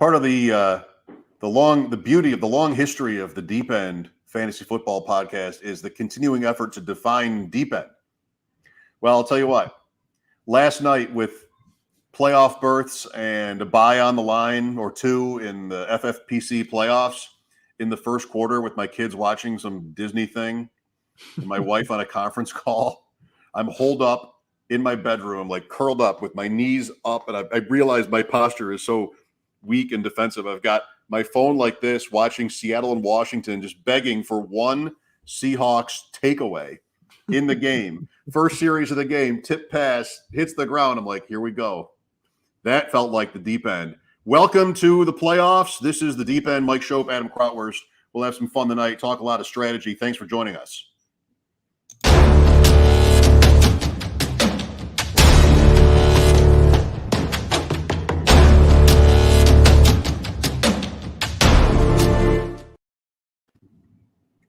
part of the beauty of the long history of the Deep End Fantasy Football Podcast is the continuing effort to define deep end. Well, I'll tell you what. Last night, with playoff berths and a bye on the line or two in the FFPC playoffs in the first quarter, with my kids watching some Disney thing and my wife on a conference call, I'm holed up in my bedroom, like curled up with my knees up, and I realize my posture is so weak and defensive. I've got my phone like this, watching Seattle and Washington, just begging for one Seahawks takeaway in the game. First series of the game, tip pass, hits the ground. I'm like, here we go. That felt like the deep end. Welcome to the playoffs. This is the Deep End. Mike Shope, Adam Krautwurst. We'll have some fun tonight, talk a lot of strategy. Thanks for joining us.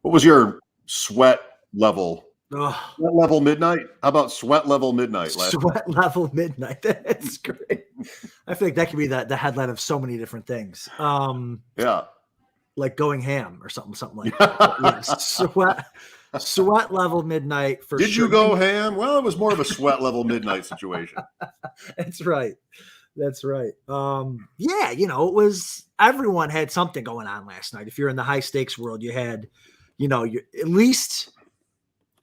What was your sweat level? Sweat level midnight? How about sweat level midnight? Sweat level midnight. That's great. I feel like that could be the headline of so many different things. Yeah. Like going ham or something like that. Yeah, sweat level midnight for Did sure. You go ham? Well, it was more of a sweat level midnight situation. That's right. Yeah, it was, everyone had something going on last night. If you're in the high stakes world, you had, at least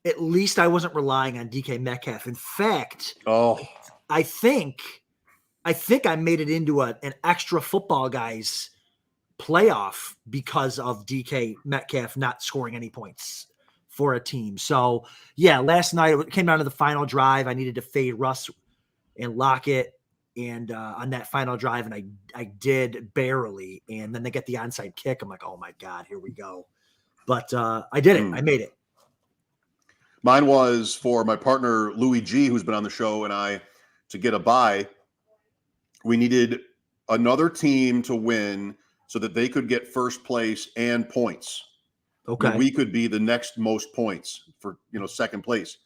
I wasn't relying on DK Metcalf. In fact, I think I made it into an extra football guys playoff because of DK Metcalf not scoring any points for a team. So yeah, last night it came down to the final drive. I needed to fade Russ and Lockett, and on that final drive, and I did barely. And then they get the onside kick. I'm like, oh my God, here we go. But I did it. I made it. Mine was for my partner, Louis G., who's been on the show, and I, to get a bye. We needed another team to win so that they could get first place and points. Okay. We could be the next most points for, second place.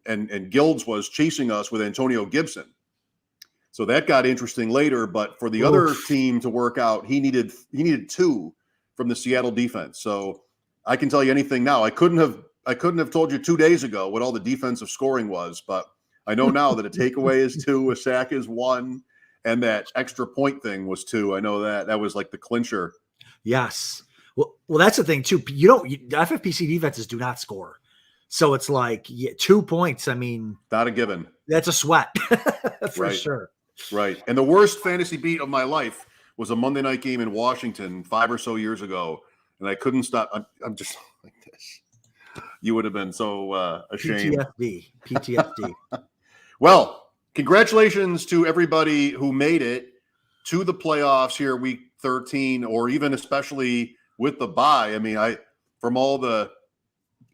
And Guilds was chasing us with Antonio Gibson. So that got interesting later, but for the other team to work out, he needed two from the Seattle defense. So I can tell you anything now. I couldn't have told you 2 days ago what all the defensive scoring was, but I know now that a takeaway is 2, a sack is 1, and that extra point thing was 2. I know that was like the clincher. Yes. Well, that's the thing too. FFPC defenses do not score. So it's like 2 points. I mean, not a given. That's a sweat for right. Sure. Right. And the worst fantasy beat of my life was a Monday night game in Washington 5 or so years ago. And I couldn't stop. I'm just like this. You would have been so ashamed. PTSD. Well, congratulations to everybody who made it to the playoffs here week 13, or even especially with the bye. I mean, from all the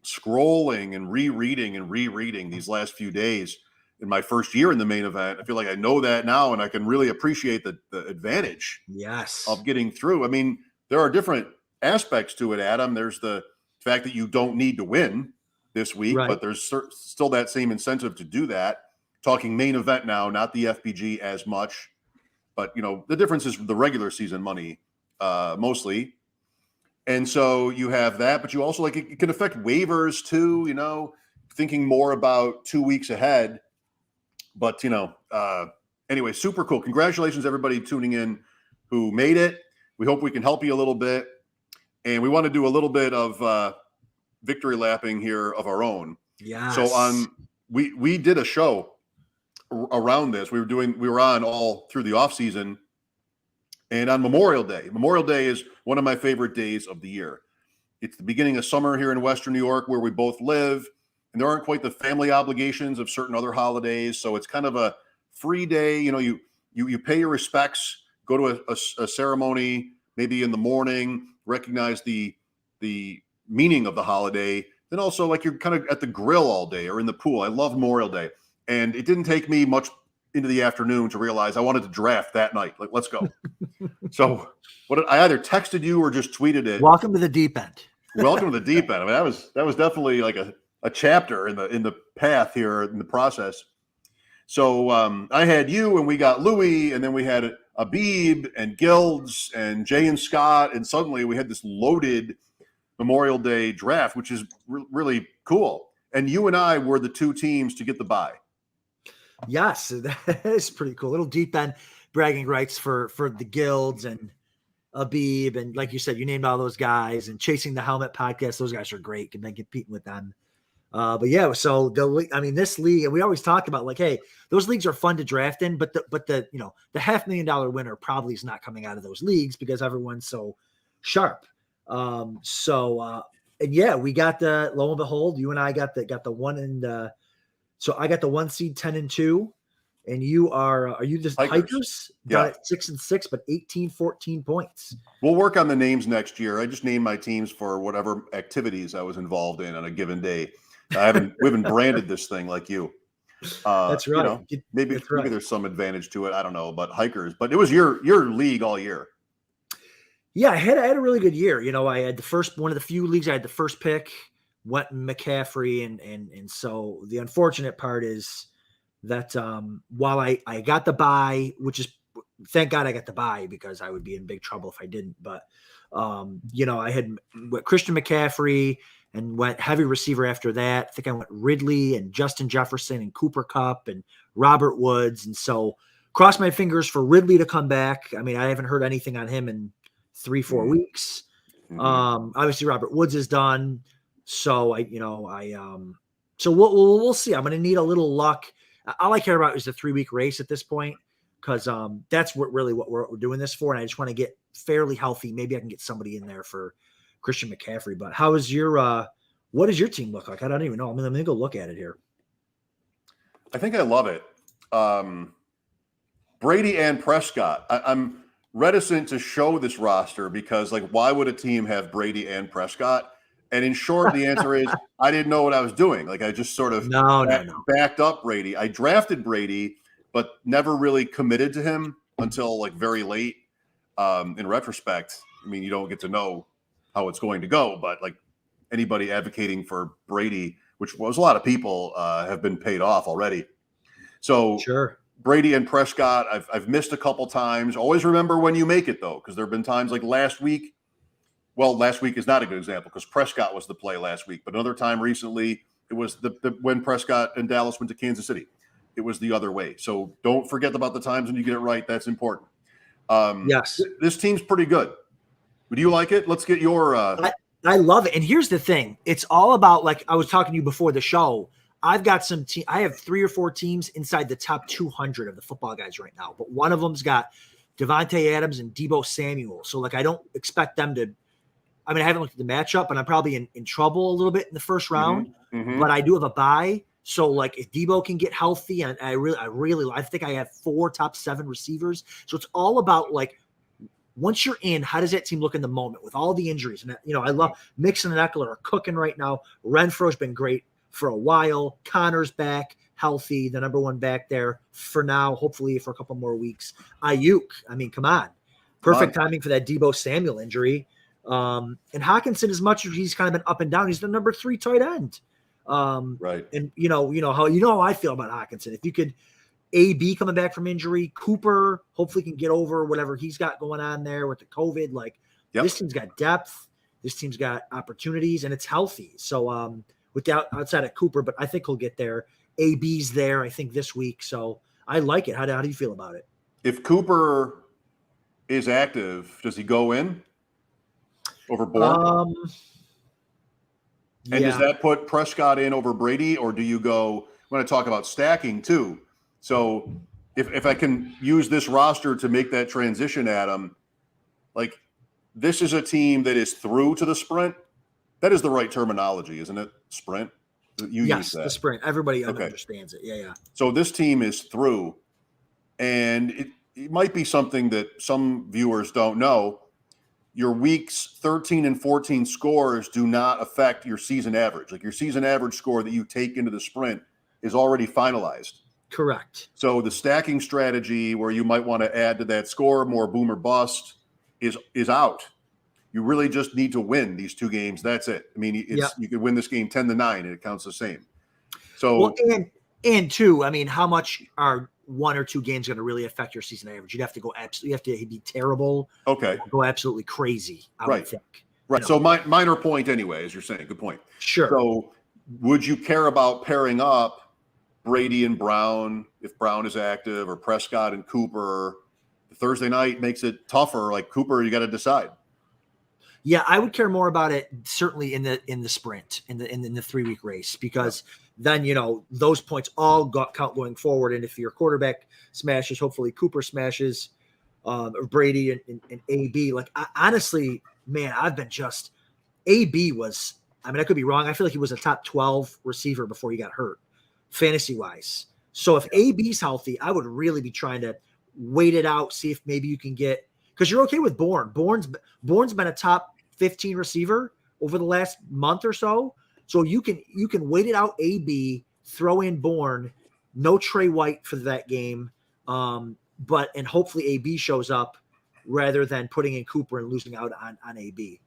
scrolling and rereading these last few days in my first year in the main event, I feel like I know that now, and I can really appreciate the advantage of getting through. I mean, there are different aspects to it, Adam. There's the fact that you don't need to win this week, right, but there's still that same incentive to do that. Talking main event now, not the FPG as much, but the difference is the regular season money mostly. And so you have that, but you also it can affect waivers too, thinking more about 2 weeks ahead. But anyway, super cool. Congratulations everybody tuning in who made it. We hope we can help you a little bit. And we want to do a little bit of victory lapping here of our own. Yeah. So we did a show around this. We were on all through the off season, and on Memorial Day is one of my favorite days of the year. It's the beginning of summer here in Western New York, where we both live, and there aren't quite the family obligations of certain other holidays. So it's kind of a free day. You pay your respects, go to a ceremony, maybe in the morning, recognize the meaning of the holiday. Then also, like, you're kind of at the grill all day or in the pool. I love Memorial Day. And it didn't take me much into the afternoon to realize I wanted to draft that night. Like, let's go. So I either texted you or just tweeted it. Welcome to the deep end. Welcome to the deep end. I mean, that was definitely like a chapter in the path here in the process. So I had you, and we got Louie, and then we had Abib and Gilds and Jay and Scott, and suddenly we had this loaded Memorial Day draft, which is really cool. And you and I were the two teams to get the bye. Yes, that is pretty cool. Little deep end bragging rights for the Guilds and Abib, and like you said, you named all those guys, and Chasing the Helmet podcast. Those guys are great. Can been competing with them. But yeah, so this league, and we always talk about like, hey, those leagues are fun to draft in, but the the $500,000 winner probably is not coming out of those leagues because everyone's so sharp. And yeah, we got the lo and behold, you and I got the one, and so I got the 1 seed 10-2, and you are you the Hikers? Yeah, at 6-6, but 14 points. We'll work on the names next year. I just named my teams for whatever activities I was involved in on a given day. we haven't branded this thing like you. That's right. Maybe there's some advantage to it. I don't know, but Hikers. But it was your league all year. Yeah, I had a really good year. I had one of the few leagues I had the first pick, went McCaffrey, and so the unfortunate part is that while I got the bye, which is thank God I got the bye because I would be in big trouble if I didn't. But I had Christian McCaffrey and went heavy receiver after that. I think I went Ridley and Justin Jefferson and Cooper Kupp and Robert Woods. And so cross my fingers for Ridley to come back. I mean, I haven't heard anything on him in 3-4 weeks. Obviously Robert Woods is done. So so we'll see. I'm going to need a little luck. All I care about is the 3-week race at this point, because that's what we're doing this for. And I just want to get fairly healthy. Maybe I can get somebody in there for Christian McCaffrey. But how is what does your team look like? I don't even know. I'm going to go look at it here. I think I love it. Brady and Prescott. I'm reticent to show this roster because, like, why would a team have Brady and Prescott? And in short, the answer is I didn't know what I was doing. Like, I just sort of backed up Brady. I drafted Brady, but never really committed to him until like very late. In retrospect, I mean, you don't get to know how it's going to go, but like anybody advocating for Brady, which was a lot of people, have been paid off already. So sure. Brady and Prescott, I've missed a couple times. Always remember when you make it, though, because there have been times like last week. Well, last week is not a good example because Prescott was the play last week. But another time recently, it was when Prescott and Dallas went to Kansas City. It was the other way. So don't forget about the times when you get it right. That's important. Yes. This team's pretty good. Do you like it? Let's get your I love it. And here's the thing. It's all about, like I was talking to you before the show, I've got I have 3 or 4 teams inside the top 200 of the football guys right now. But one of them's got Devontae Adams and Deebo Samuel. So, like, I don't expect them to – I mean, I haven't looked at the matchup, and I'm probably in trouble a little bit in the first round. But I do have a bye. So, like, if Deebo can get healthy, and I think I have 4 top 7 receivers. So it's all about, like, once you're in, how does that team look in the moment with all the injuries? And, I love Mixon and Eckler are cooking right now. Renfro's been great for a while. Connor's back, healthy, the number 1 back there for now, hopefully for a couple more weeks. Ayuk, I mean, come on. Perfect timing for that Deebo Samuel injury. And Hawkinson, as much as he's kind of been up and down, he's the number 3 tight end. Right. And how I feel about Hawkinson. If you could AB coming back from injury, Cooper hopefully can get over whatever he's got going on there with the COVID. Like, this team's got depth, this team's got opportunities, and it's healthy. So outside of Cooper, but I think he'll get there. AB's there, I think, this week. So I like it. How do you feel about it? If Cooper is active, does he go in over Bourne? And does that put Prescott in over Brady, or do you go? I'm going to talk about stacking too. So if I can use this roster to make that transition, Adam, like, this is a team that is through to the sprint. That is the right terminology, isn't it? Sprint. You use that. The sprint. Everybody understands it. Yeah. So this team is through, and it might be something that some viewers don't know. Your weeks 13 and 14 scores do not affect your season average. Like, your season average score that you take into the sprint is already finalized. Correct. So the stacking strategy where you might want to add to that score more boom or bust is out. You really just need to win these 2 games. That's it. I mean, you could win this game 10-9 and it counts the same. So And two, I mean, how much are 1 or 2 games going to really affect your season average? You'd have to go absolutely, you have to be terrible. Okay. Go absolutely crazy, I would think. Right. So minor point anyway, as you're saying. Good point. Sure. So would you care about pairing up Brady and Brown if Brown is active, or Prescott and Cooper? Thursday night makes it tougher. Like Cooper, you got to decide. Yeah, I would care more about it certainly in the sprint, in the 3-week race, because then those points all count going forward. And if your quarterback smashes, hopefully Cooper smashes, or Brady and AB. Like honestly, man, I've been just AB was. I mean, I could be wrong. I feel like he was a top 12 receiver before he got hurt, fantasy wise. So if AB's healthy, I would really be trying to wait it out, see if maybe you can get, because you're okay with Bourne. Bourne's been a top 15 receiver over the last month or so. So you can wait it out, AB, throw in Bourne, no Trey White for that game. And hopefully AB shows up rather than putting in Cooper and losing out on AB.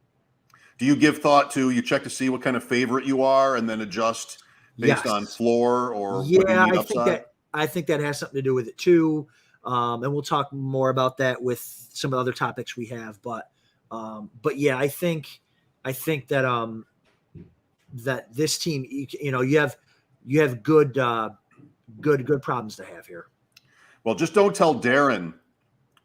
Do you give thought to, you check to see what kind of favorite you are and then adjust based on floor or what you need upside? I think that has something to do with it too. And we'll talk more about that with some of the other topics we have. But yeah, I think that that this team, you have good problems to have here. Well, just don't tell Darren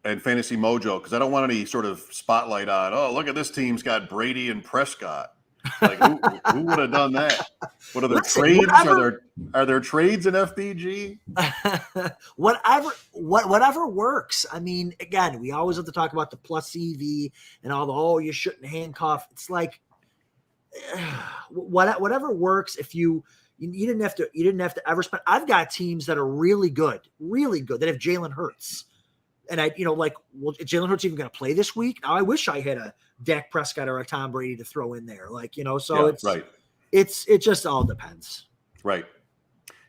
and Fantasy Mojo, because I don't want any sort of spotlight on, oh, look at this team's got Brady and Prescott. Like who would have done that? What are their trades? Are there trades in FBG? Whatever works. I mean, again, we always have to talk about the plus EV and all you shouldn't handcuff. It's like whatever works. If you didn't have to ever spend. I've got teams that are really good that have Jalen Hurts. And is Jalen Hurts even going to play this week? Now, I wish I had a Dak Prescott or a Tom Brady to throw in there. It just all depends. Right.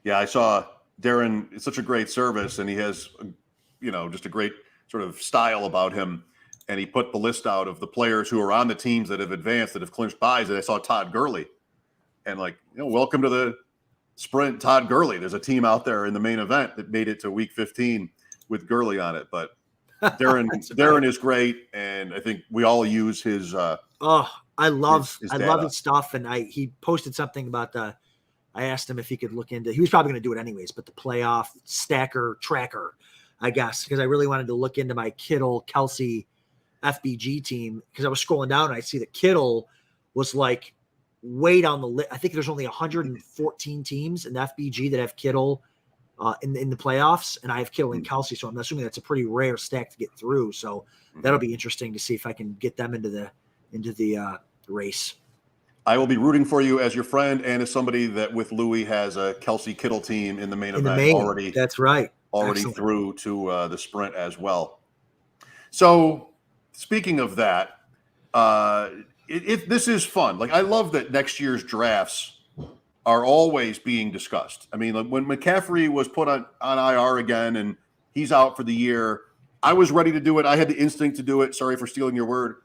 Yeah. I saw Darren. It's such a great service, and he has, just a great sort of style about him. And he put the list out of the players who are on the teams that have advanced, that have clinched buys. And I saw Todd Gurley, and welcome to the sprint, Todd Gurley. There's a team out there in the main event that made it to week 15 with Gurley on it. But Darren is great, and I think we all use his. I love his stuff, and he posted something about I asked him if he could look into. He was probably going to do it anyways, but the playoff stacker tracker, I guess, because I really wanted to look into my Kittle Kelsey FBG team, because I was scrolling down and I see that Kittle was like way down the list. I think there's only 114 teams in FBG that have Kittle in the playoffs, and I have Kittle and Kelsey, so I'm assuming that's a pretty rare stack to get through. So that'll be interesting to see if I can get them into the race. I will be rooting for you as your friend and as somebody that with Louis has a Kelsey Kittle team in the main event already. That's right. Already Excellent. Through to the sprint as well. So speaking of that, this is fun. Like, I love that next year's drafts are always being discussed. I mean, like when McCaffrey was put on IR again and he's out for the year, I was ready to do it. I had the instinct to do it. Sorry for stealing your word.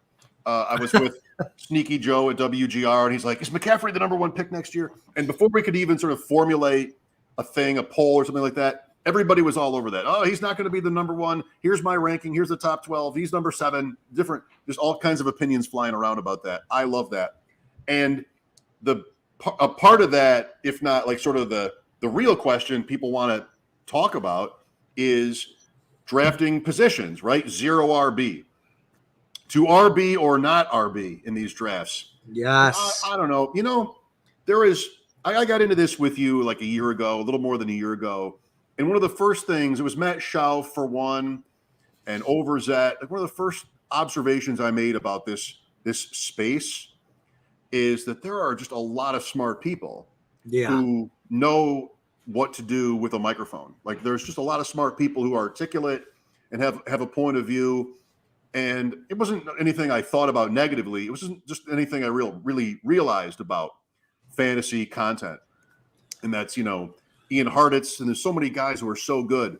I was with Sneaky Joe at WGR, and he's like, is McCaffrey the number 1 pick next year? And before we could even sort of formulate a poll or something like that, everybody was all over that. Oh, he's not going to be the number 1. Here's my ranking. Here's the top 12. He's number 7. Different. There's all kinds of opinions flying around about that. I love that. And a part of that, if not like sort of the real question people want to talk about, is drafting positions, right? 0 RB. To RB or not RB in these drafts. Yes. I don't know. I got into this with you like a year ago, a little more than a year ago. And one of the first things, it was Matt Schauf for one, and Overzet. Like one of the first observations I made about this space is that there are just a lot of smart people who know what to do with a microphone. Like there's just a lot of smart people who are articulate and have a point of view. And it wasn't anything I thought about negatively. It wasn't just anything I really realized about fantasy content. And that's, Ian Hartitz, and there's so many guys who are so good.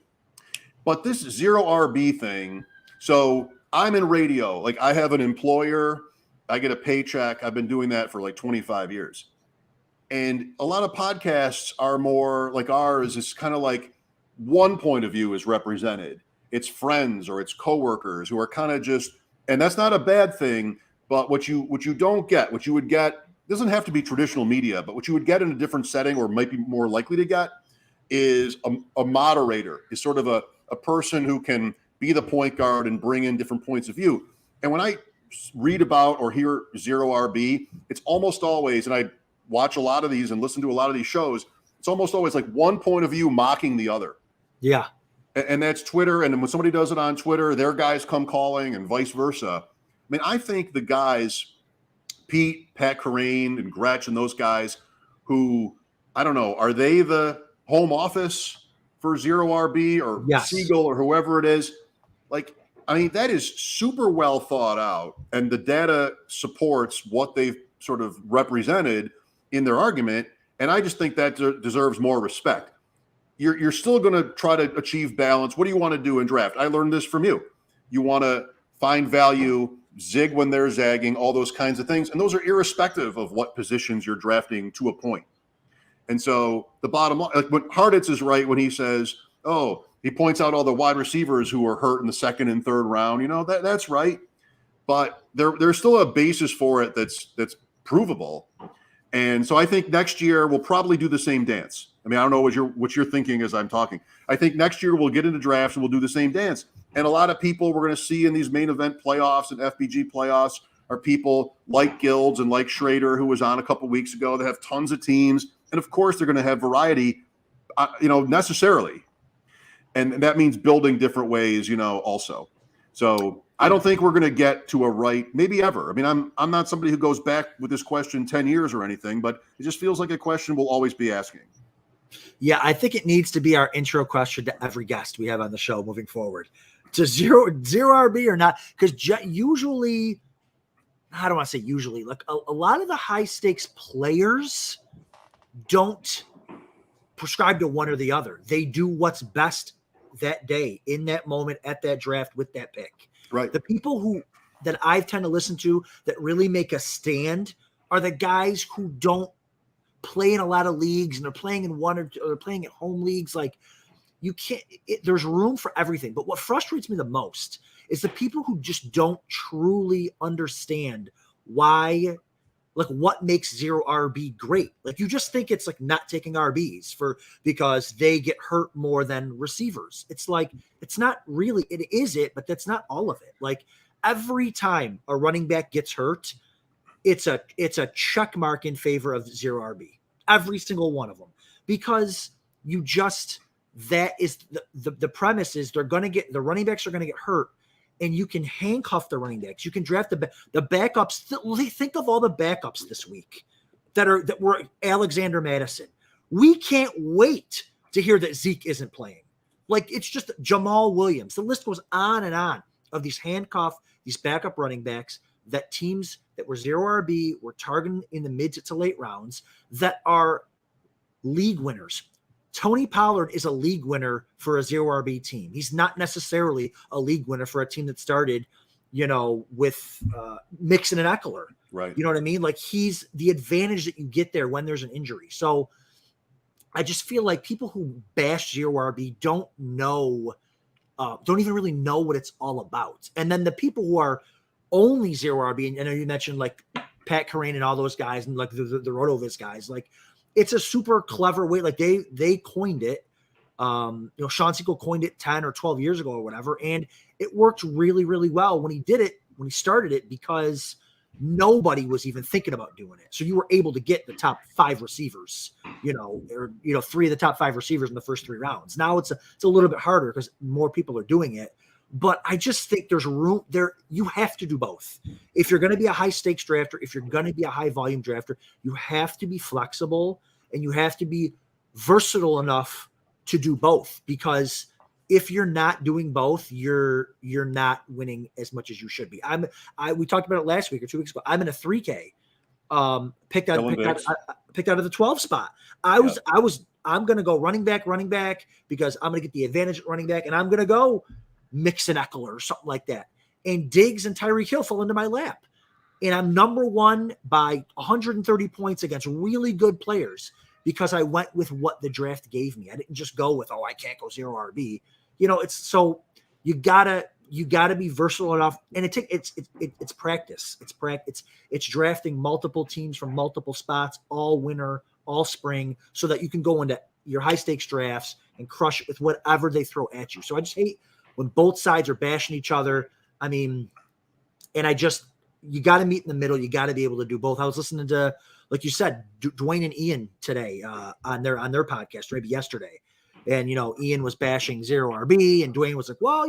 But this 0 RB thing, so I'm in radio. Like I have an employer. I get a paycheck. I've been doing that for like 25 years. And a lot of podcasts are more like ours. It's kind of like one point of view is represented. It's friends or it's coworkers who are kind of just, and that's not a bad thing. But what you don't get, what you would get, doesn't have to be traditional media, but what you would get in a different setting or might be more likely to get is a moderator, is sort of a person who can be the point guard and bring in different points of view. And when I read about or hear Zero RB, it's almost always, and I watch a lot of these and listen to a lot of these shows, it's almost always like one point of view mocking the other. Yeah. And that's Twitter. And when somebody does it on Twitter, their guys come calling and vice versa. I mean, I think the guys, Pete, Pat Carane, and Gretsch, and those guys who, I don't know, are they the home office for Zero RB or Yes. Siegel or whoever it is? Like, I mean, that is super well thought out. And the data supports what they've sort of represented in their argument. And I just think that deserves more respect. You're still going to try to achieve balance. What do you want to do in draft? I learned this from you. You want to find value, zig when they're zagging, all those kinds of things. And those are irrespective of what positions you're drafting to a point. And so the bottom line, like when Harditz is right when he says, oh, he points out all the wide receivers who were hurt in the second and third round. You know, that's right. But there's still a basis for it that's provable. And so I think next year we'll probably do the same dance. I mean, I don't know what you're thinking as I'm talking. I think next year we'll get into drafts and we'll do the same dance. And a lot of people we're going to see in these main event playoffs and FBG playoffs are people like Gilds and like Schrader, who was on a couple weeks ago, that have tons of teams. And of course, they're going to have variety, necessarily. And that means building different ways, also. So I don't think we're going to get to a right, maybe ever. I mean, I'm not somebody who goes back with this question 10 years or anything, but it just feels like a question we'll always be asking. Yeah, I think it needs to be our intro question to every guest we have on the show moving forward. To zero RB or not? Because usually, I don't want to say usually, like a lot of the high stakes players don't prescribe to one or the other. They do what's best that day, in that moment, at that draft, with that pick. Right. The people that I tend to listen to that really make a stand are the guys who don't play in a lot of leagues, and they're playing in one or they're playing at home leagues. Like, you can't, there's room for everything. But what frustrates me the most is the people who just don't truly understand why, like, what makes zero RB great. Like, you just think it's like not taking RBs because they get hurt more than receivers. It's like, it's not really, it is it, but that's not all of it. Like, every time a running back gets hurt, it's a check mark in favor of zero RB. Every single one of them. Because that is the premise is the running backs are going to get hurt. And you can handcuff the running backs. You can draft the backups. Think of all the backups this week that were Alexander Madison. We can't wait to hear that Zeke isn't playing. Like, it's just Jamal Williams. The list goes on and on of these these backup running backs that teams that were zero RB were targeting in the mid to late rounds that are league winners. Tony Pollard is a league winner for a zero RB team. He's not necessarily a league winner for a team that started, with Mixon and Eckler. Right. You know what I mean? Like, he's the advantage that you get there when there's an injury. So I just feel like people who bash zero RB don't even really know what it's all about. And then the people who are only zero RB, and I know you mentioned like Pat Carane and all those guys and like the Rotoviz guys, like, it's a super clever way. Like, they coined it. Sean Siegel coined it 10 or 12 years ago or whatever. And it worked really, really well when he did it, when he started it, because nobody was even thinking about doing it. So you were able to get the top 5 receivers, or 3 of the top 5 receivers in the first 3 rounds. Now it's a little bit harder because more people are doing it. But I just think there's room there. You have to do both. If you're going to be a high stakes drafter, if you're going to be a high volume drafter, you have to be flexible and you have to be versatile enough to do both. Because if you're not doing both, you're not winning as much as you should be. We talked about it last week or 2 weeks ago. I'm in a 3K, picked out of the 12 spot. I'm going to go running back because I'm going to get the advantage at running back, and I'm going to go Mixon Eckler or something like that. And Diggs and Tyreek Hill fall into my lap. And I'm number one by 130 points against really good players because I went with what the draft gave me. I didn't just go with, I can't go 0 RB. It's so you gotta be versatile enough. And it's practice. It's drafting multiple teams from multiple spots all winter, all spring, so that you can go into your high stakes drafts and crush it with whatever they throw at you. So I just hate when both sides are bashing each other. I mean, you got to meet in the middle. You got to be able to do both. I was listening to, like you said, Dwayne and Ian today on their podcast, maybe yesterday. And, Ian was bashing 0 RB and Dwayne was like, well,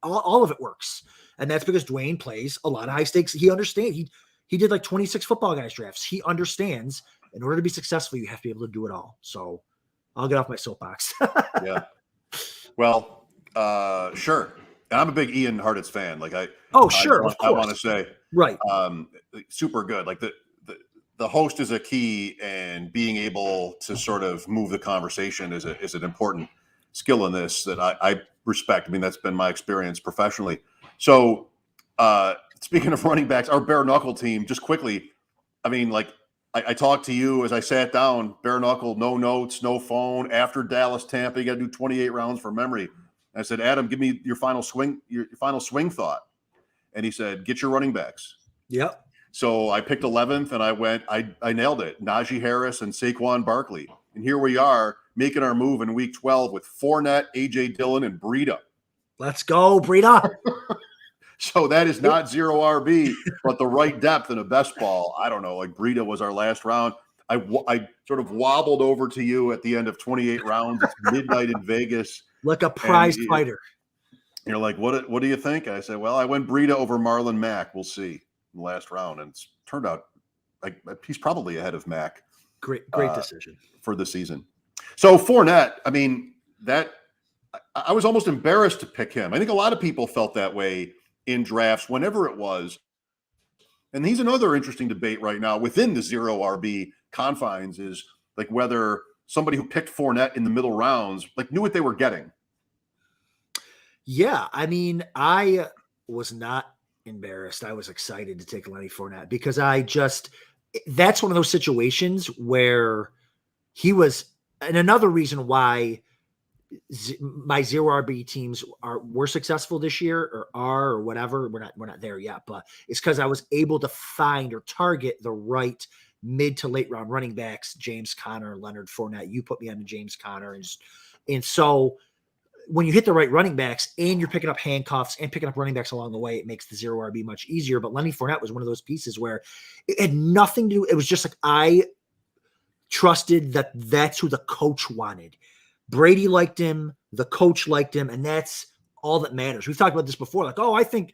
all of it works. And that's because Dwayne plays a lot of high stakes. He understands. He did like 26 football guys drafts. He understands in order to be successful, you have to be able to do it all. So I'll get off my soapbox. Yeah. Well, sure. And I'm a big Ian Hartitz fan. Like I want to say, right. Super good. Like the host is a key, and being able to sort of move the conversation is an important skill in this that I respect. I mean, that's been my experience professionally. So speaking of running backs, our bare knuckle team, just quickly, I mean, like I talked to you as I sat down, bare knuckle, no notes, no phone. After Dallas, Tampa, you got to do 28 rounds from memory. And I said, Adam, give me your final swing thought. And he said, get your running backs. Yep. So I picked 11th, and I nailed it. Najee Harris and Saquon Barkley. And here we are making our move in week 12 with Fournette, A.J. Dillon, and Breida. Let's go, Breida. So that is not 0 RB, but the right depth in a best ball. I don't know. Like Breida was our last round. I sort of wobbled over to you at the end of 28 rounds. It's midnight in Vegas. Like a prize fighter. You're like, what do you think? And I said, well, I went Breida over Marlon Mack. We'll see in the last round. And it's turned out like he's probably ahead of Mack. Great decision for the season. So Fournette, I mean, I was almost embarrassed to pick him. I think a lot of people felt that way in drafts, whenever it was. And he's another interesting debate right now within the 0 RB confines, is like whether somebody who picked Fournette in the middle rounds like knew what they were getting. Yeah, I mean, I was not embarrassed. I was excited to take Lenny Fournette because that's one of those situations where he was, and another reason why my 0 RB teams were successful this year or whatever. We're not there yet, but it's because I was able to find or target the right mid to late round running backs, James Conner, Leonard Fournette. You put me on to James Conner. And so when you hit the right running backs and you're picking up handcuffs and picking up running backs along the way, it makes the 0 RB much easier. But Lenny Fournette was one of those pieces where it had nothing to do. It was just like, I trusted that that's who the coach wanted. Brady liked him, the coach liked him, and that's all that matters. We've talked about this before. Like, I think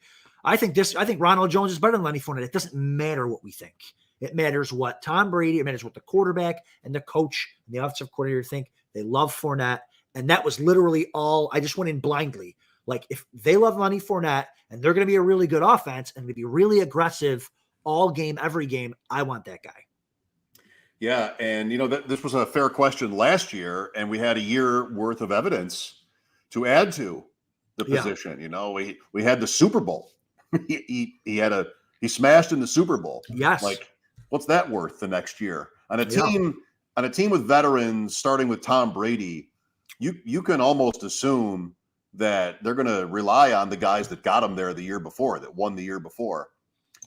Ronald Jones is better than Lenny Fournette. It doesn't matter what we think. It matters what Tom Brady, it matters what the quarterback and the coach and the offensive coordinator think. They love Fournette. And that was literally all. I just went in blindly. Like, if they love Lenny Fournette and they're going to be a really good offense and to be really aggressive all game, every game, I want that guy. Yeah, and this was a fair question last year, and we had a year worth of evidence to add to the position. We had the Super Bowl. he smashed in the Super Bowl. Yes. Like, what's that worth the next year on a team with veterans, starting with Tom Brady? You can almost assume that they're going to rely on the guys that got them there the year before, that won the year before.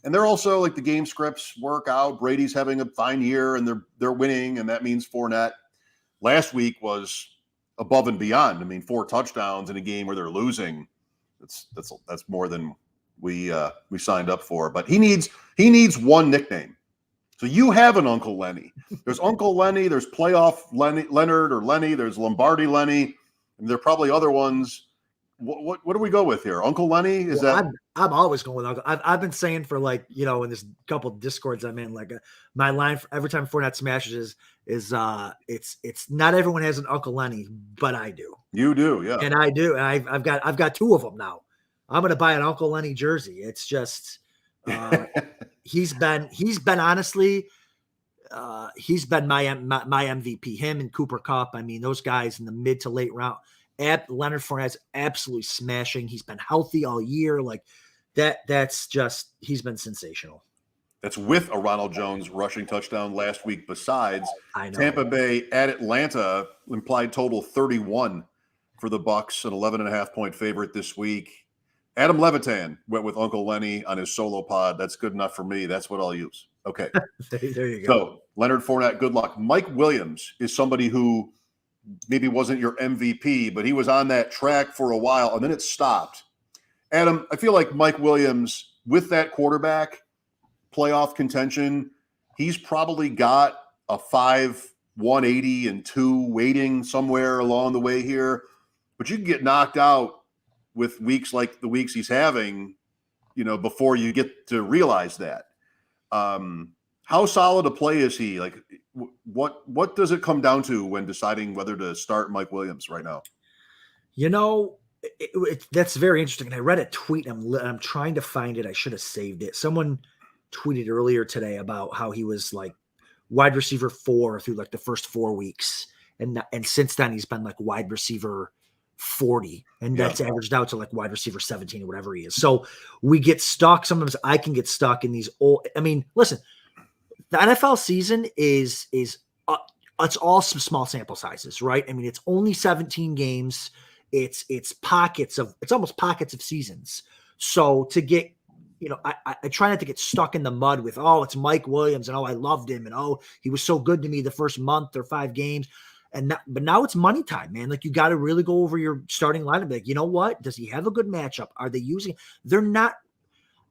And they're also, like, the game scripts work out. Brady's having a fine year and they're winning, and that means Fournette last week was above and beyond. I mean, 4 touchdowns in a game where they're losing. That's more than we signed up for. But he needs one nickname. So you have an Uncle Lenny. There's Uncle Lenny, there's Playoff Leonard or Lenny, there's Lombardi Lenny, and there are probably other ones. What do we go with here? Uncle Lenny? I'm always going with Uncle. I've been saying for, like, in this couple of Discords I'm in, like, my line for every time Fournette smashes is it's not everyone has an Uncle Lenny, but I do. You do, yeah. And I do, and I've got 2 of them now. I'm gonna buy an Uncle Lenny jersey. It's just he's been honestly he's been my MVP. Him and Cooper Kupp. I mean, those guys in the mid to late round. Leonard Fournette's absolutely smashing. He's been healthy all year. Like, that's just, he's been sensational. That's with a Ronald Jones rushing touchdown last week. Besides, I know. Tampa Bay at Atlanta, implied total 31 for the Bucs, an 11.5-point favorite this week. Adam Levitan went with Uncle Lenny on his solo pod. That's good enough for me. That's what I'll use. Okay. There you go. So Leonard Fournette, good luck. Mike Williams is somebody who maybe wasn't your MVP, but he was on that track for a while, and then it stopped. Adam, I feel like Mike Williams, with that quarterback, playoff contention, he's probably got a 180 and 2 waiting somewhere along the way here. But you can get knocked out with weeks like the weeks he's having, before you get to realize that. How solid a play is he? Like, what does it come down to when deciding whether to start Mike Williams right now? That's very interesting. And I read a tweet. I'm trying to find it. I should have saved it. Someone tweeted earlier today about how he was like wide receiver 4 through like the first 4 weeks. And since then he's been like wide receiver 40, and that's averaged out to like wide receiver 17 or whatever he is. So we get stuck. Sometimes I can get stuck in these old, listen, the NFL season is it's all some small sample sizes, right? It's only 17 games. It's almost pockets of seasons. So to get, I try not to get stuck in the mud with, it's Mike Williams and I loved him and he was so good to me the first month or 5 games. But now it's money time, man. Like, you got to really go over your starting lineup. Like, you know what? Does he have a good matchup? Are they using? They're not.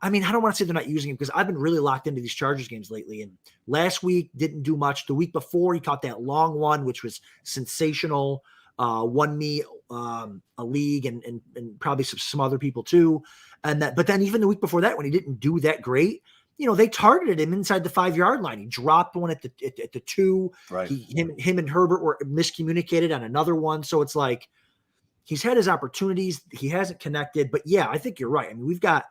I don't want to say they're not using him, because I've been really locked into these Chargers games lately. And last week didn't do much. The week before he caught that long one, which was sensational. Won me a league and probably some other people too. But then even the week before that, when he didn't do that great, they targeted him inside the 5-yard line. He dropped one at the 2. Right. Him and Herbert were miscommunicated on another one. So it's like, he's had his opportunities. He hasn't connected. But yeah, I think you're right. We've got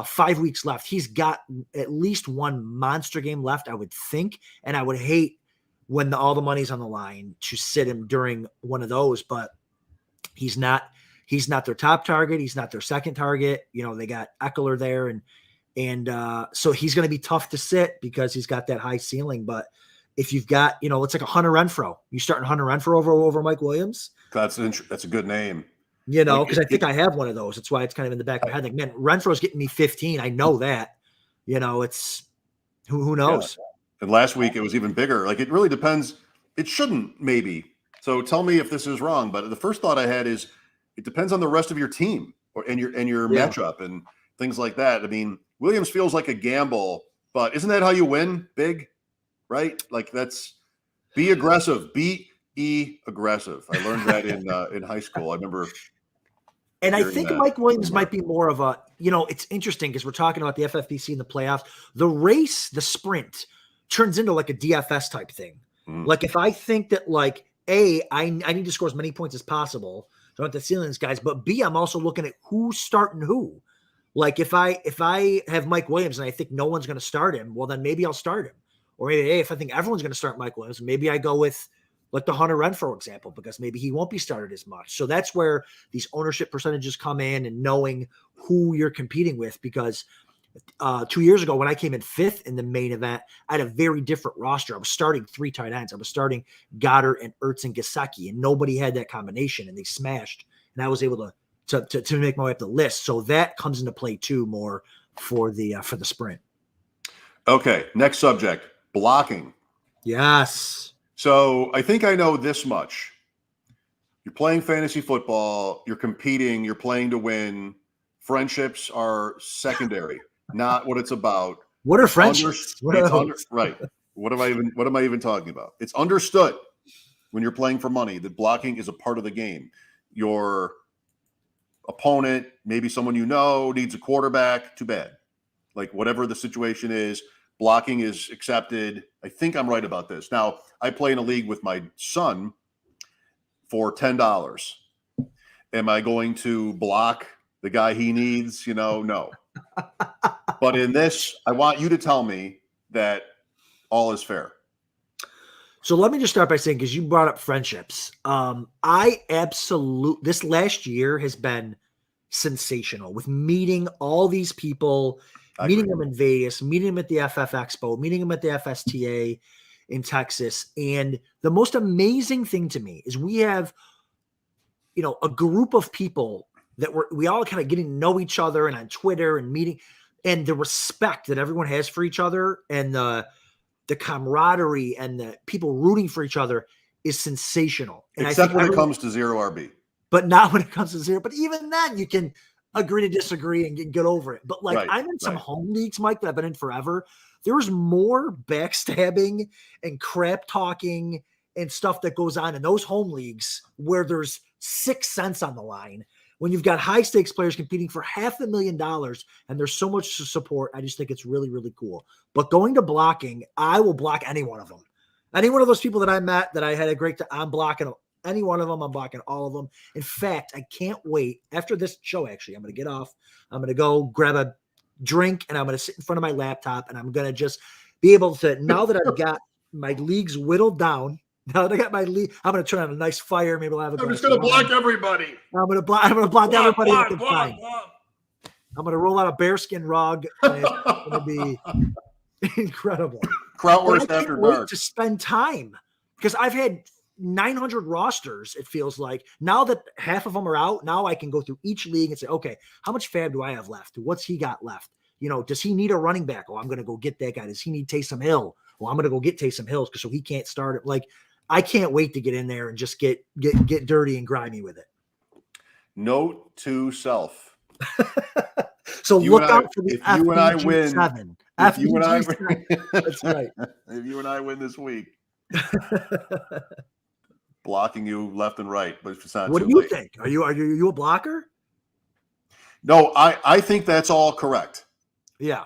5 weeks left. He's got at least one monster game left, I would think. And I would hate, when all the money's on the line, to sit him during one of those. But he's not their top target. He's not their second target. They got Eckler there, and so he's going to be tough to sit because he's got that high ceiling. But if you've got, it's like a Hunter Renfrow. You starting Hunter Renfrow over Mike Williams? That's a good name. Because I think I have one of those. That's why it's kind of in the back of my head. Like, man, Renfro's getting me 15. I know that. It's who knows. Yeah. And last week it was even bigger. Like, it really depends. It shouldn't, maybe. So tell me if this is wrong. But the first thought I had is, it depends on the rest of your team and your matchup and things like that. Williams feels like a gamble, but isn't that how you win big? Right? Like, that's be aggressive. Be aggressive. I learned that in high school. I remember. And I think Mike Williams might be more of a, it's interesting because we're talking about the FFPC in the playoffs. The race, the sprint, turns into like a DFS type thing. Mm-hmm. Like, if I think that, like, A, I need to score as many points as possible, so I don't have to ceiling these guys, but B, I'm also looking at who's starting who. Like, if I have Mike Williams and I think no one's going to start him, well, then maybe I'll start him. Or maybe, hey, if I think everyone's going to start Mike Williams, maybe I go with, like, the Hunter Renfrow example, because maybe he won't be started as much. So that's where these ownership percentages come in, and knowing who you're competing with. Because 2 years ago, when I came in 5th in the main event, I had a very different roster. I was starting 3 tight ends. I was starting Goddard and Ertz and Gesicki, and nobody had that combination, and they smashed. And I was able to make my way up the list. So that comes into play too, more for the sprint. Okay, next subject, blocking. Yes. So I think I know this much. You're playing fantasy football, you're competing, you're playing to win. Friendships are secondary, not what it's about. What are friendships? Right. What am I even talking about? It's understood when you're playing for money that blocking is a part of the game. Your opponent, maybe someone needs a quarterback, too bad. Like, whatever the situation is, blocking is accepted. I think I'm right about this. Now, I play in a league with my son for $10. Am I going to block the guy he needs? No. But in this, I want you to tell me that all is fair. So let me just start by saying, because you brought up friendships, this last year has been sensational with meeting all these people, meeting them in Vegas, meeting them at the FF Expo, meeting them at the FSTA in Texas. And the most amazing thing to me is we have, a group of people that we all kind of getting to know each other and on Twitter and meeting, and the respect that everyone has for each other and the camaraderie and the people rooting for each other is sensational. And except when it comes to zero RB. But not when it comes to zero. But even then, you can agree to disagree and get over it. But I'm in some home leagues, Mike, that I've been in forever. There's more backstabbing and crap talking and stuff that goes on in those home leagues where there's 6 cents on the line. When you've got high stakes players competing for $500,000 and there's so much support, I just think it's really, really cool. But going to blocking, I will block any one of them. Any one of those people that I met that I had a great time, I'm blocking any one of them. I'm blocking all of them. In fact, I can't wait. After this show, actually, I'm going to get off. I'm going to go grab a drink and I'm going to sit in front of my laptop and I'm going to just be able to, now that I've got my leagues whittled down, now that I got my league, I'm going to turn on a nice fire. Maybe I'll have a I'm just going to block everybody. I'm going to block everybody I can find. I'm going to roll out a bearskin rug and it's going to be incredible. Krautwurst after dark. To spend time because I've had 900 rosters, it feels like. Now that half of them are out, now I can go through each league and say, okay, how much Fab do I have left? What's he got left? Does he need a running back? Oh, I'm going to go get that guy. Does he need Taysom Hill? Well, I'm going to go get Taysom Hill so he can't start it. I can't wait to get in there and just get dirty and grimy with it. Note to self. So look out for the FFPC 7. If you and I win, that's right. If you and I win this week, blocking you left and right, but it's not. What do you think? Are you a blocker? No, I think that's all correct. Yeah.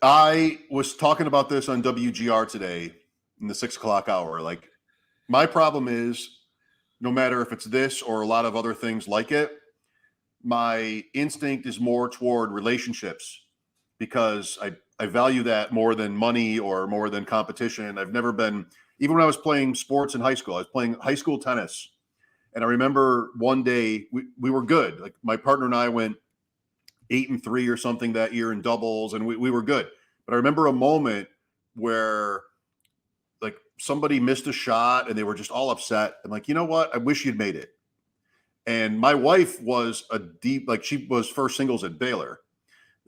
I was talking about this on WGR today in the 6 o'clock hour. My problem is, no matter if it's this or a lot of other things like it, my instinct is more toward relationships because I value that more than money or more than competition. I've never been, even when I was playing sports in high school, I was playing high school tennis. And I remember one day we were good. My partner and I went 8-3 or something that year in doubles, and we were good. But I remember a moment where somebody missed a shot and they were just all upset. I'm you know what? I wish you'd made it. And my wife was she was first singles at Baylor.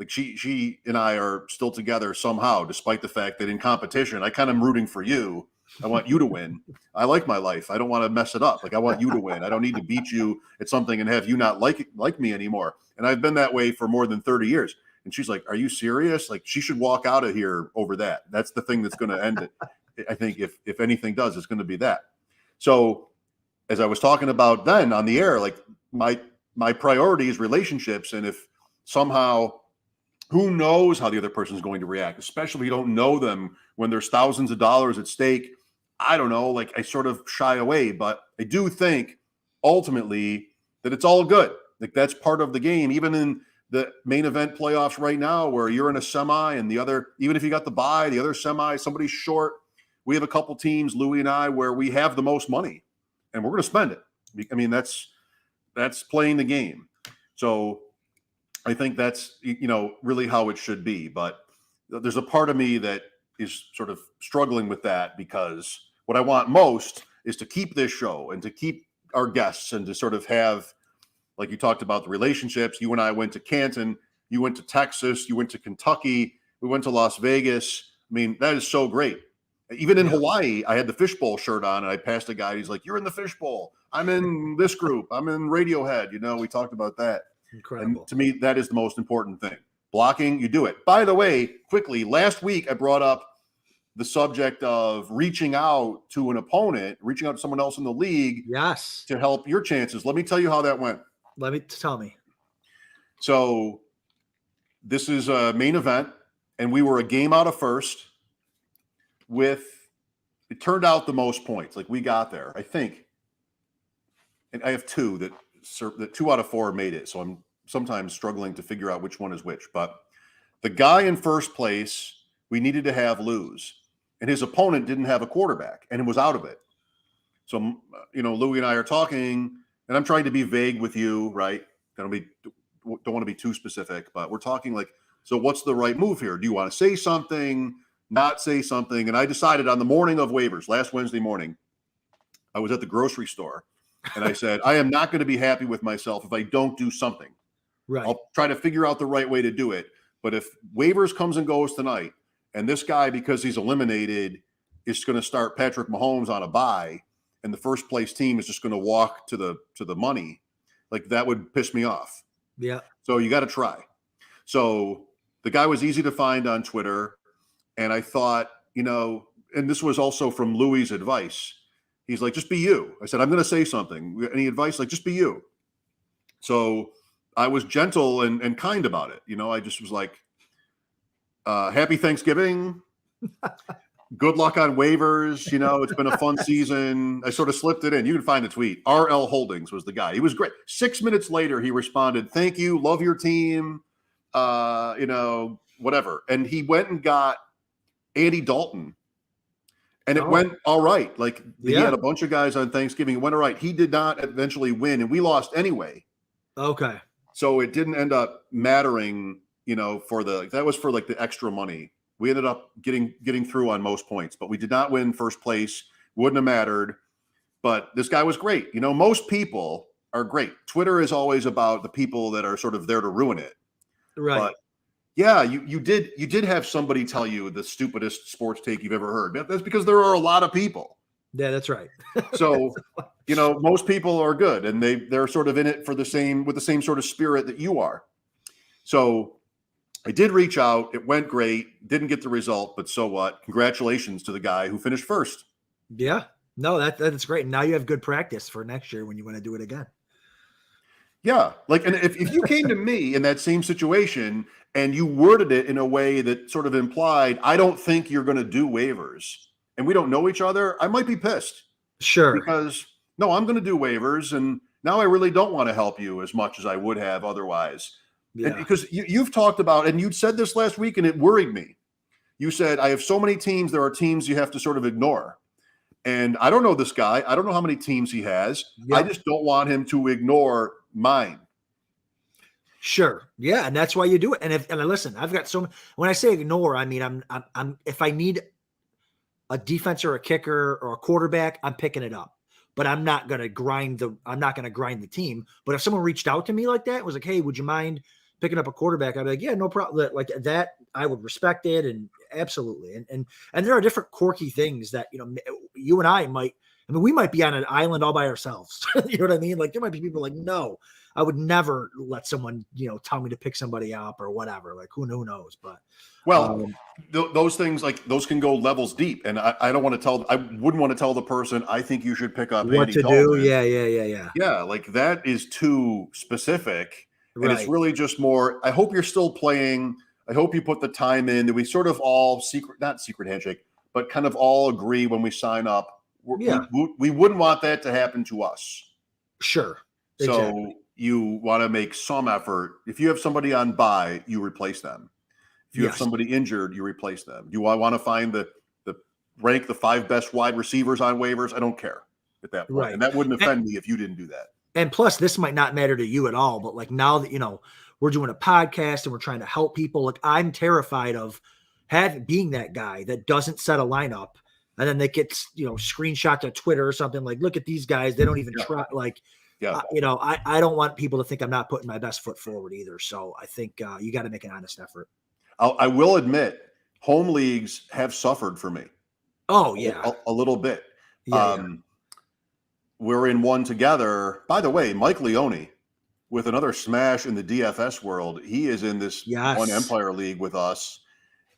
She and I are still together somehow, despite the fact that in competition, I kind of am rooting for you. I want you to win. I like my life. I don't want to mess it up. I want you to win. I don't need to beat you at something and have you not like me anymore. And I've been that way for more than 30 years. And she's like, are you serious? She should walk out of here over that. That's the thing that's going to end it. I think if anything does, it's going to be that. So as I was talking about then on the air, my priority is relationships. And if somehow, who knows how the other person is going to react, especially if you don't know them when there's thousands of dollars at stake. I don't know, I sort of shy away, but I do think ultimately that it's all good. That's part of the game, even in the main event playoffs right now, where you're in a semi and the other, even if you got the bye, the other semi, somebody's short. We have a couple teams, Louie and I, where we have the most money and we're going to spend it. I mean, that's playing the game. So I think that's, really how it should be. But there's a part of me that is sort of struggling with that because what I want most is to keep this show and to keep our guests and to sort of have, like you talked about the relationships. You and I went to Canton, you went to Texas, you went to Kentucky, we went to Las Vegas. I mean, that is so great. Even in Hawaii, I had the fishbowl shirt on and I passed a guy. He's like, you're in the fishbowl. I'm in this group. I'm in Radiohead. We talked about that. Incredible. And to me, that is the most important thing. Blocking, you do it. By the way, quickly, last week I brought up the subject of reaching out to an opponent, reaching out to someone else in the league. Yes. To help your chances. Let me tell you how that went. Tell me. So this is a main event, and we were a game out of first it turned out the most points. We got there, I think. And I have two that 2 out of 4 made it. So I'm sometimes struggling to figure out which one is which. But the guy in first place, we needed to have lose. And his opponent didn't have a quarterback and was out of it. So, Louie and I are talking, and I'm trying to be vague with you, right? don't want to be too specific, but we're talking like, so what's the right move here? Do you want to say something, not say something? And I decided on the morning of waivers, last Wednesday morning, I was at the grocery store and I said, I am not going to be happy with myself if I don't do something. Right. I'll try to figure out the right way to do it. But if waivers comes and goes tonight, and this guy, because he's eliminated, is going to start Patrick Mahomes on a bye, and the first place team is just going to walk to the money, like that would piss me off. Yeah. So you got to try. So the guy was easy to find on Twitter, and I thought, and this was also from Louis' advice. He's like, just be you. I said, I'm going to say something. Any advice? Like, just be you. So I was gentle and kind about it. I just was like, happy Thanksgiving. Good luck on waivers. It's been a fun season. I sort of slipped it in. You can find the tweet. RL Holdings was the guy. He was great. 6 minutes later, he responded, thank you. Love your team. Whatever. And he went and got Andy Dalton. And it went all right. Like he had a bunch of guys on Thanksgiving. It went all right. He did not eventually win, and we lost anyway. Okay. So it didn't end up mattering, that was for like the extra money. We ended up getting through on most points, but we did not win first place. Wouldn't have mattered. But this guy was great. Most people are great. Twitter is always about the people that are sort of there to ruin it. Right. But yeah, you did have somebody tell you the stupidest sports take you've ever heard. That's because there are a lot of people. Yeah, that's right. So, most people are good, and they're sort of in it with the same sort of spirit that you are. So I did reach out. It went great. Didn't get the result, but so what? Congratulations to the guy who finished first. Yeah. No, that's great. Now you have good practice for next year when you want to do it again. Yeah. Like, and if you came to me in that same situation and you worded it in a way that sort of implied, I don't think you're going to do waivers, and we don't know each other, I might be pissed. Sure. Because, no, I'm going to do waivers, and now I really don't want to help you as much as I would have otherwise. Yeah. And because you've talked about, and you'd said this last week, and it worried me. You said, I have so many teams, there are teams you have to sort of ignore. And I don't know this guy. I don't know how many teams he has. Yep. I just don't want him to ignore mine. Sure. Yeah. And that's why you do it. And listen, I've got when I say ignore, I mean, I'm if I need a defense or a kicker or a quarterback, I'm picking it up, but I'm not going to grind the team. But if someone reached out to me like that, was like, hey, would you mind picking up a quarterback? I'd be like, yeah, no problem. Like that, I would respect it. And absolutely. And there are different quirky things that, you and I we might be on an island all by ourselves. You know what I mean? Like there might be people like, no, I would never let someone, tell me to pick somebody up or whatever. Like who knows? But those things, like those can go levels deep. And I wouldn't want to tell the person, I think you should pick up what Andy to Dalton. do. Yeah. Yeah. Like that is too specific. Right. And it's really just more, I hope you're still playing. I hope you put the time in, that we sort of all not secret handshake, but kind of all agree when we sign up. We wouldn't want that to happen to us. Sure. So you want to make some effort. If you have somebody on bye, you replace them. If you have somebody injured, you replace them. Do I want to find the rank the 5 best wide receivers on waivers? I don't care at that point. Right. And that wouldn't offend me if you didn't do that. And plus, this might not matter to you at all, but like now that, we're doing a podcast and we're trying to help people, like I'm terrified of being that guy that doesn't set a lineup and then they get, screenshot to Twitter or something like, look at these guys. They don't even try. Like, I don't want people to think I'm not putting my best foot forward either. So I think you got to make an honest effort. I will admit, home leagues have suffered for me. Oh yeah. A little bit. Yeah. We're in one together. By the way, Mike Leone, with another smash in the DFS world, he is in this one Empire League with us.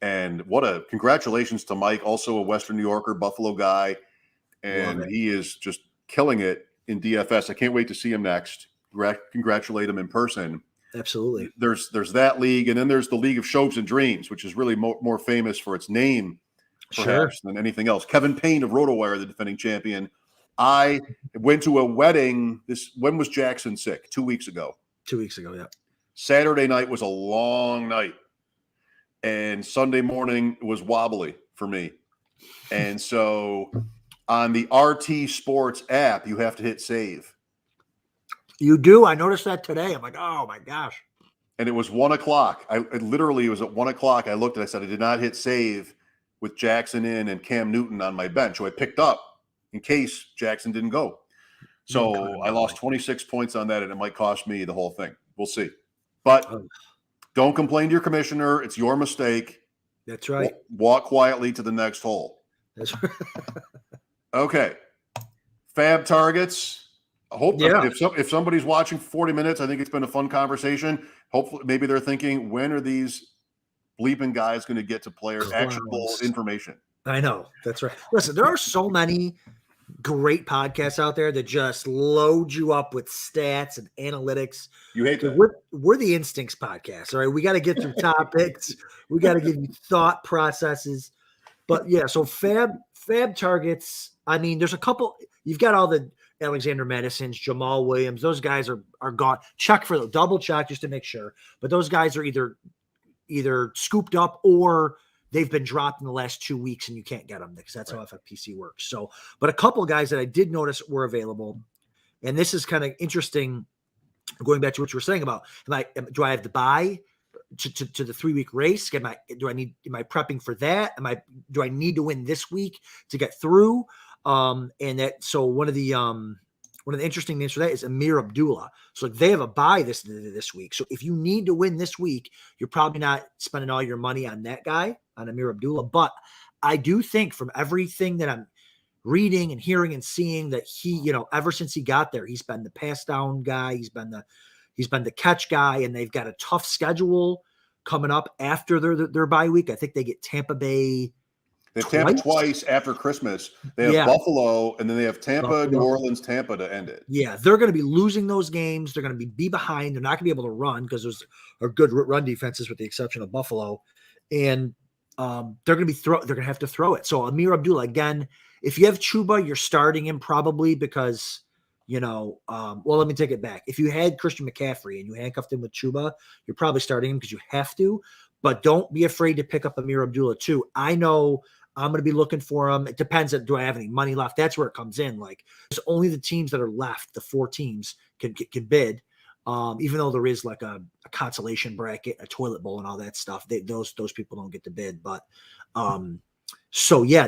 And congratulations to Mike, also a Western New Yorker, Buffalo guy. And he is just killing it in DFS. I can't wait to see him next. Congratulate him in person. Absolutely. There's that league. And then there's the League of Shopes and Dreams, which is really more famous for its name, perhaps, than anything else. Kevin Payne of RotoWire, the defending champion. I went to a wedding. When was Jackson sick? 2 weeks ago. 2 weeks ago, yeah. Saturday night was a long night. And Sunday morning was wobbly for me. And so on the RT Sports app, you have to hit save. You do? I noticed that today. I'm like, oh my gosh. And it was 1:00. It literally was at 1:00. I looked and I said, I did not hit save with Jackson in and Cam Newton on my bench, who I picked up in case Jackson didn't go. So I lost 26 points on that, and it might cost me the whole thing. We'll see. But don't complain to your commissioner. It's your mistake. That's right. Walk quietly to the next hole. That's right. Okay. Fab Targets. I hope if somebody's watching for 40 minutes, I think it's been a fun conversation. Hopefully, maybe they're thinking, when are these bleeping guys going to get to player actionable information? I know. That's right. Listen, there are so many great podcasts out there that just load you up with stats and analytics. You hate that. We're the Instincts podcast. All right. We got to get through topics. We got to give you thought processes. But yeah, so Fab Targets. I mean, there's a couple. You've got all the Alexander Madisons, Jamal Williams. Those guys are gone. Check for the double check just to make sure. But those guys are either scooped up or they've been dropped in the last 2 weeks and you can't get them because that's how FFPC works. So, but a couple of guys that I did notice were available, and this is kind of interesting. Going back to what you were saying about, do I have to buy to the 3 week race? Am I prepping for that? Do I need to win this week to get through? So one of the interesting names for that is Amir Abdullah. So they have a bye this week. So if you need to win this week, you're probably not spending all your money on that guy, on Amir Abdullah. But I do think from everything that I'm reading and hearing and seeing that he, ever since he got there, he's been the pass down guy. He's been the catch guy, and they've got a tough schedule coming up after their bye week. I think they get Tampa Bay. They have Tampa twice after Christmas. They have Buffalo, and then they have Tampa, New Orleans, Tampa to end it. Yeah, they're going to be losing those games. They're going to be behind. They're not going to be able to run because those are good run defenses with the exception of Buffalo. And they're going to have to throw it. So Amir Abdullah, again, if you have Chuba, you're starting him probably because, let me take it back. If you had Christian McCaffrey and you handcuffed him with Chuba, you're probably starting him because you have to. But don't be afraid to pick up Amir Abdullah too. I know I'm going to be looking for him. It depends on, do I have any money left? That's where it comes in. Like, it's only the teams that are left, the 4 teams can bid. Even though there is like a consolation bracket, a toilet bowl and all that stuff, those people don't get to bid. But so yeah,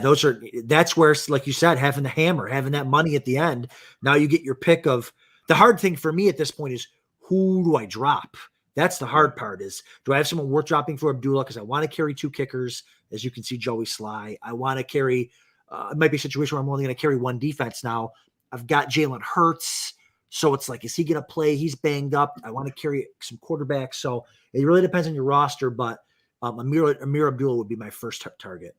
that's where, like you said, having the hammer, having that money at the end. Now you get your pick of. The hard thing for me at this point is, who do I drop? That's the hard part is, do I have someone worth dropping for Abdullah? Because I want to carry 2 kickers. As you can see, Joey Sly. I want to carry, it might be a situation where I'm only going to carry 1 defense now. I've got Jalen Hurts. So it's like, is he going to play? He's banged up. I want to carry some quarterbacks. So it really depends on your roster, but Amir Abdullah would be my first target.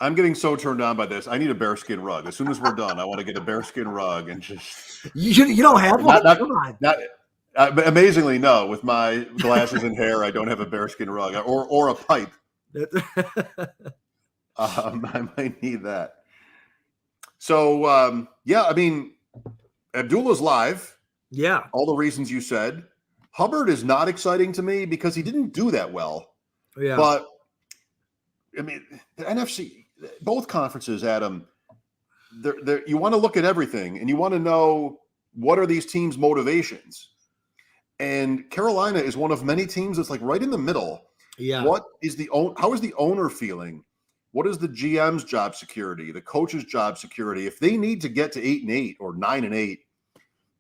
I'm getting so turned on by this. I need a bearskin rug. As soon as we're done, I want to get a bearskin rug and just. You don't have one? Come on. Amazingly, no. With my glasses and hair, I don't have a bearskin rug or a pipe. I might need that. So, I mean, Abdullah's live. Yeah. All the reasons you said. Hubbard is not exciting to me because he didn't do that well. Yeah. But, I mean, the NFC, both conferences, Adam, you want to look at everything and you want to know, what are these teams' motivations? And Carolina is one of many teams that's like right in the middle. Yeah. How is the owner feeling? What is the GM's job security, the coach's job security? If they need to get to 8-8 or 9-8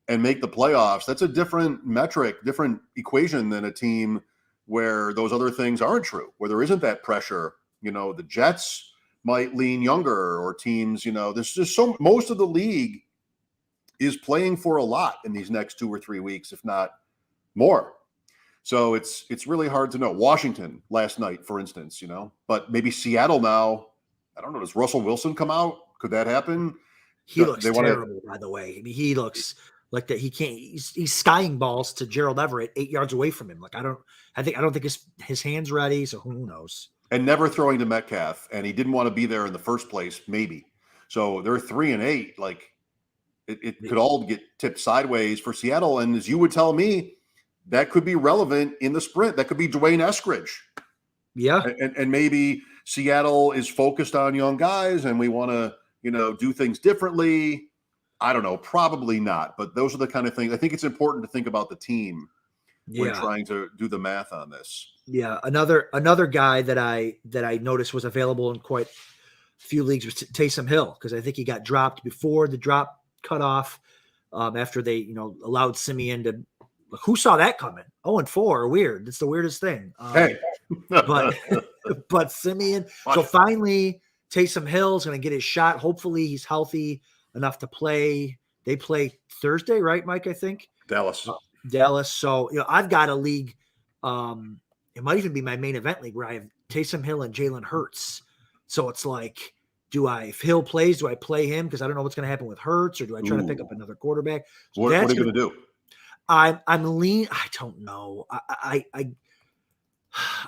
and make the playoffs, that's a different metric, different equation than a team where those other things aren't true, where there isn't that pressure. The Jets might lean younger, or teams, there's just most of the league is playing for a lot in these next 2 or 3 weeks, if not more. So it's really hard to know. Washington last night, for instance, but maybe Seattle now. I don't know. Does Russell Wilson come out? Could that happen? He looks terrible, by the way. I mean, he looks like that. He can't. He's skying balls to Gerald Everett 8 yards away from him. Like, I don't think his hand's ready. So who knows? And never throwing to Metcalf, and he didn't want to be there in the first place. Maybe. So they're 3-8. Like it could all get tipped sideways for Seattle. And as you would tell me, that could be relevant in the sprint. That could be Dwayne Eskridge. Yeah. And maybe Seattle is focused on young guys and we want to, do things differently. I don't know, probably not. But those are the kind of things. I think it's important to think about the team when trying to do the math on this. Yeah, another guy that I noticed was available in quite a few leagues was Taysom Hill, because I think he got dropped before the drop cutoff, after they allowed Simeon to. Who saw that coming? 0-4, weird. It's the weirdest thing. but Simeon. So finally, Taysom Hill's going to get his shot. Hopefully, he's healthy enough to play. They play Thursday, right, Mike? I think Dallas. So I've got a league. It might even be my main event league where I have Taysom Hill and Jalen Hurts. So it's like, if Hill plays, do I play him? Because I don't know what's going to happen with Hurts, or do I try to pick up another quarterback? So what are you going to do? I'm lean. I don't know.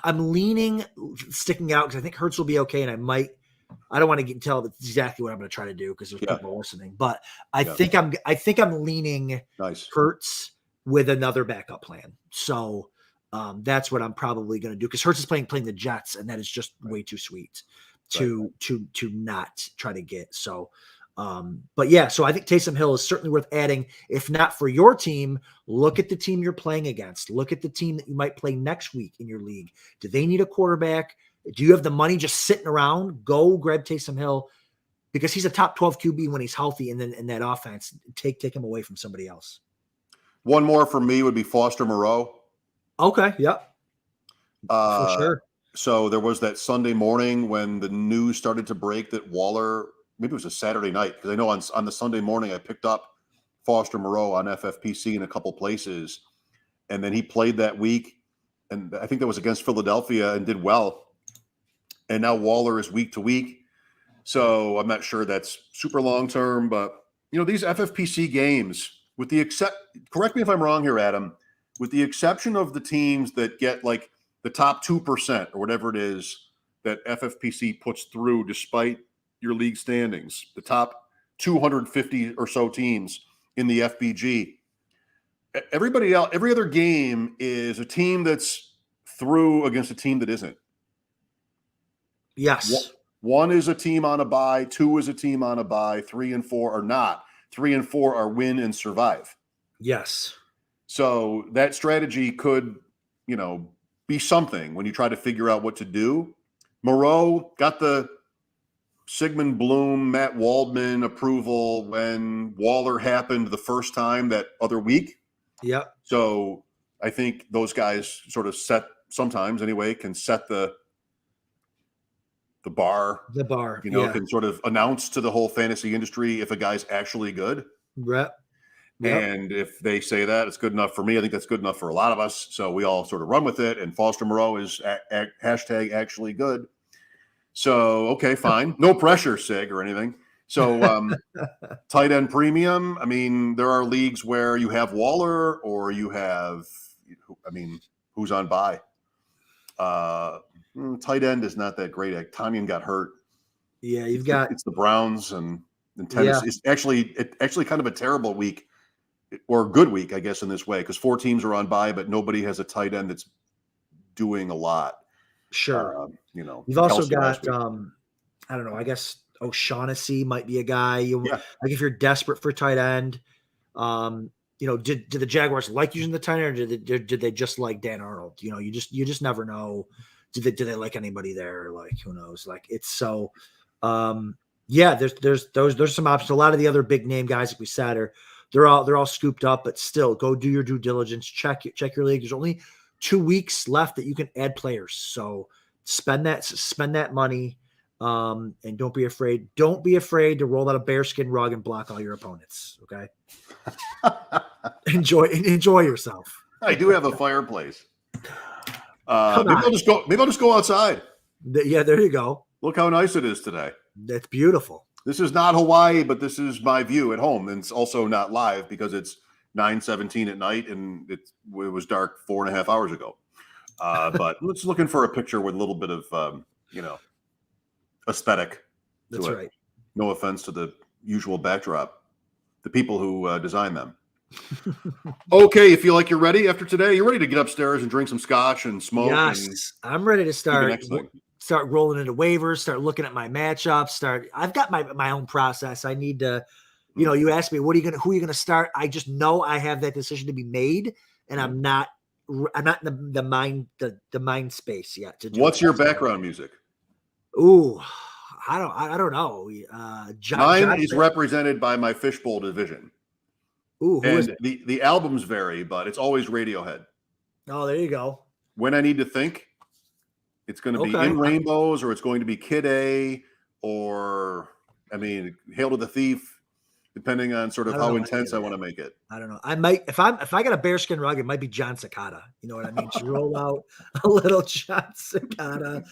I'm leaning, sticking out, because I think Hurts will be okay, and I don't want to tell exactly what I'm going to try to do because there's people listening, but I think I'm leaning Hurts with another backup plan. So that's what I'm probably going to do, because Hurts is playing the Jets, and that is just way too sweet to not try to get. So, but yeah, so I think Taysom Hill is certainly worth adding. If not for your team, look at the team you're playing against. Look at the team that you might play next week in your league. Do they need a quarterback? Do you have the money just sitting around? Go grab Taysom Hill, because he's a top 12 QB when he's healthy, and then in that offense, take him away from somebody else. One more for me would be Foster Moreau. Okay, yep. For sure. So there was that Sunday morning when the news started to break that Waller, maybe it was a Saturday night, because I know on the Sunday morning I picked up Foster Moreau on FFPC in a couple places, and then he played that week, and I think that was against Philadelphia, and did well. And now Waller is week to week, so I'm not sure that's super long term, but these FFPC games, correct me if I'm wrong here, Adam, with the exception of the teams that get like the top 2% or whatever it is that FFPC puts through despite your league standings, the top 250 or so teams in the FBG, everybody else, every other game is a team that's through against a team that isn't. Yes. One is a team on a bye, 2 is a team on a bye, 3 and 4 are not. 3 and 4 are win and survive. Yes. So that strategy could, be something when you try to figure out what to do. Moreau got the Sigmund Bloom, Matt Waldman approval when Waller happened the first time that other week. Yep. So I think those guys sort of can set the bar. The bar. Can sort of announce to the whole fantasy industry if a guy's actually good. Yep. And if they say that, it's good enough for me. I think that's good enough for a lot of us. So we all sort of run with it. And Foster Moreau is hashtag actually good. So, okay, fine. No pressure, Sig, or anything. So tight end premium. I mean, there are leagues where you have Waller or you have, who's on bye? Tight end is not that great. Tanyan got hurt. Yeah, it's the Browns and Tennessee. It's actually kind of a terrible week, or a good week, I guess, in this way, because 4 teams are on bye, but nobody has a tight end that's doing a lot. Sure. You've also got I don't know, I guess O'Shaughnessy might be a guy like if you're desperate for tight end. Did the Jaguars like using the tight end, or did they just like Dan Arnold? You just never know. Do they like anybody there? Like, who knows? Like, it's so there's some options. A lot of the other big name guys, like we said, they're all scooped up, but still go do your due diligence. Check your league. There's only 2 weeks left that you can add players. So spend that money. And don't be afraid to roll out a bearskin rug and block all your opponents. Okay. enjoy yourself. I do have a fireplace. Maybe I'll just go outside. Yeah, there you go. Look how nice it is today. That's beautiful. This is not Hawaii, but this is my view at home. And it's also not live because it's 9:17 at night and it was dark 4.5 hours ago. But let's looking for a picture with a little bit of, aesthetic. That's right. No offense to the usual backdrop, the people who design them. Okay, you feel like you're ready after today? You're ready to get upstairs and drink some scotch and smoke? Yes, I'm ready to start rolling into waivers, start looking at my matchups. I've got my own process. I need to You know, you ask me, who are you going to start? I just know I have that decision to be made, and I'm not in the mind space yet to do What's it. your background music? Ooh, I don't know. Mine is represented by my Fishbowl division. Ooh, who is it? The albums vary, but it's always Radiohead. Oh, there you go. When I need to think, it's going to be In Rainbows, or it's going to be Kid A, or Hail to the Thief, depending on sort of how intense I want to make it. I don't know. I might, if I got a bearskin rug, it might be John Cicada. You know what I mean? Just roll out a little John Cicada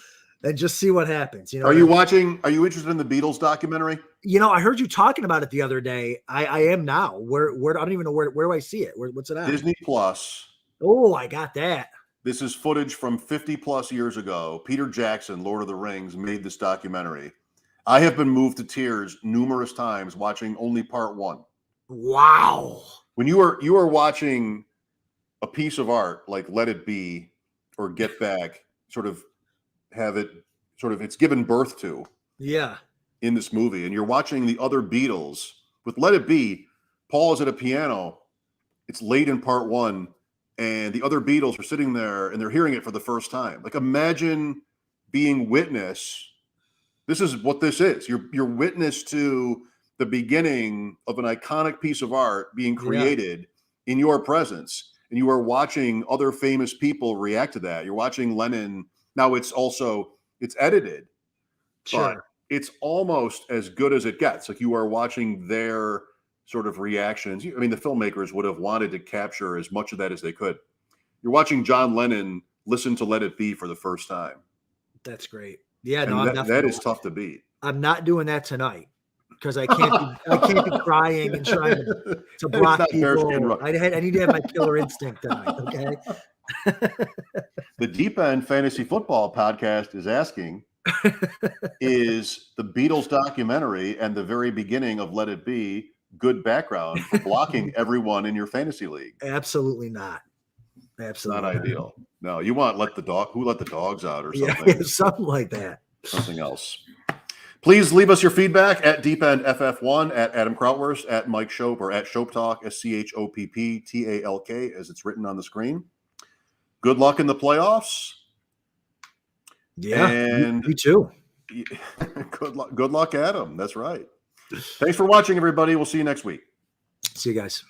and just see what happens. You know, are you watching? Are you interested in the Beatles documentary? You know, I heard you talking about it the other day. I am now. Where I don't even know where do I see it? What's it at? Disney Plus. Oh, I got that. This is footage from 50 plus years ago. Peter Jackson, Lord of the Rings, made this documentary. I have been moved to tears numerous times watching only part one. Wow. When you are watching a piece of art like Let It Be or Get Back, sort of have it it's given birth to. Yeah. In this movie, and you're watching the other Beatles with Let It Be, Paul is at a piano. It's late in part one, and the other Beatles are sitting there and they're hearing it for the first time. Like, imagine being witness. This is what this is. You're witness to the beginning of an iconic piece of art being created in your presence, and you are watching other famous people react to that. You're watching Lennon. Now it's edited, but it's almost as good as it gets. Like, you are watching their sort of reactions. I mean, the filmmakers would have wanted to capture as much of that as they could. You're watching John Lennon listen to Let It Be for the first time. That's great. Yeah, that is tough to beat. I'm not doing that tonight because I can't be crying and trying to block people. I need to have my killer instinct tonight. Okay. The Deep End Fantasy Football Podcast is asking, is the Beatles documentary and the very beginning of Let It Be good background for blocking everyone in your fantasy league? Absolutely not. Absolutely not ideal. No, you want Who Let the Dogs Out or something. Yeah, something like that. Something else. Please leave us your feedback at DeepEndFF1, at Adam Krautwurst, at Mike Shope, or at Shope Talk, SCHOPPTALK, as it's written on the screen. Good luck in the playoffs. Yeah, and you too. Good luck, Adam. That's right. Thanks for watching, everybody. We'll see you next week. See you guys.